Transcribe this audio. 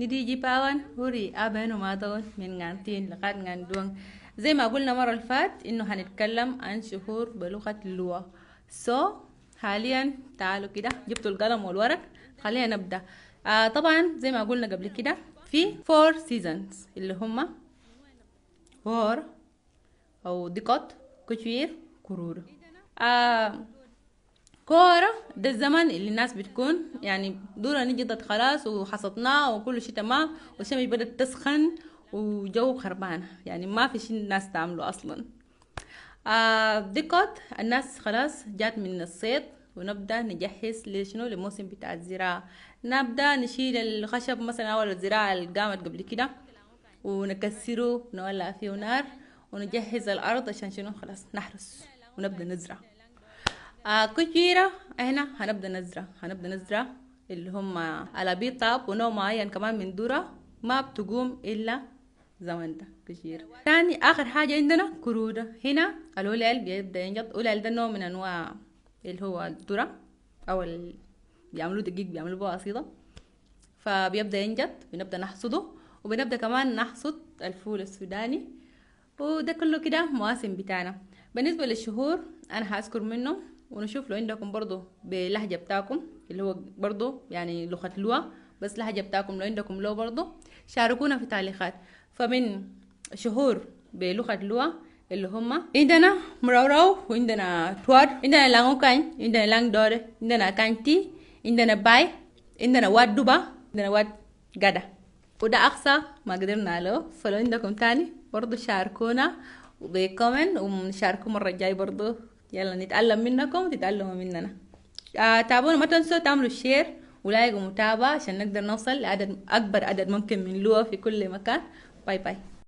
نديجي باوان هوري أبانو ما دون من غانتين لغاية غان دوان. زي ما قلنا مرة الفات إنه هنتكلم عن شهور بلغة اللغة. حاليا تعالوا كده جبتوا القلم والورق، خلينا نبدأ. طبعا زي ما قلنا قبل كده في 4 seasons اللي هما وور أو ديكوت كشوير كرور. كورة ده الزمن اللي الناس بتكون يعني دورة نجدت خلاص وحصدناه وكل شيء تمام والشمس بدأت تسخن وجو خربانة، يعني ما في شيء الناس تعمله أصلا. ديكوت الناس خلاص جات من الصيد ونبدأ نجهز لشنو للموسم بتاع الزراعة. نبدأ نشيل الخشب مثلا أول الزراعة اللي قامت قبل كده ونكسره ونولع فيه نار ونجهز الأرض عشان شنو خلاص نحرس ونبدأ نزرع. كجيرة هنا هنبدأ نزرع اللي هم على بيطاب ونوع معين كمان من ذرة ما بتقوم إلا زمن ده كجيرة. تاني آخر حاجة عندنا كرودة. هنا الأولال بيبدأ ينجط. الأولال ده نوع من أنواع اللي هو الذرة أو بيعملوا دقيق بيعملوا بقى قصيدة، فبيبدأ ينجط بنبدأ نحصده وبنبدأ كمان نحصد الفول السوداني. وده كله كده مواسم بتاعنا. بالنسبة للشهور أنا هذكر منه ونشوف لو عندكم برضو بلهجة بتاعكم اللي هو برضو يعني لغة لغة بس لهجة بتاعكم لو عندكم لو برضو شاركونا في تعليقات. فمن شهور بلغة لغة اللي هما عندنا مرورو وعندنا توار، عندنا لانغوكاين، عندنا لانغ دوري، عندنا كانتي، عندنا باي، عندنا واد دوبا، عندنا واد غدا. وده أقصى ما قدرنا له. فلو عندكم تاني برضو شاركونا وبكومنت ونشاركوا مرة الجاي برضو. يلا نتعلم منكم وتتعلموا مننا. تابعونا ما تنسوا تعملوا شير ولايك ومتابعة عشان نقدر نوصل لعدد أكبر عدد ممكن من لغة في كل مكان. باي باي.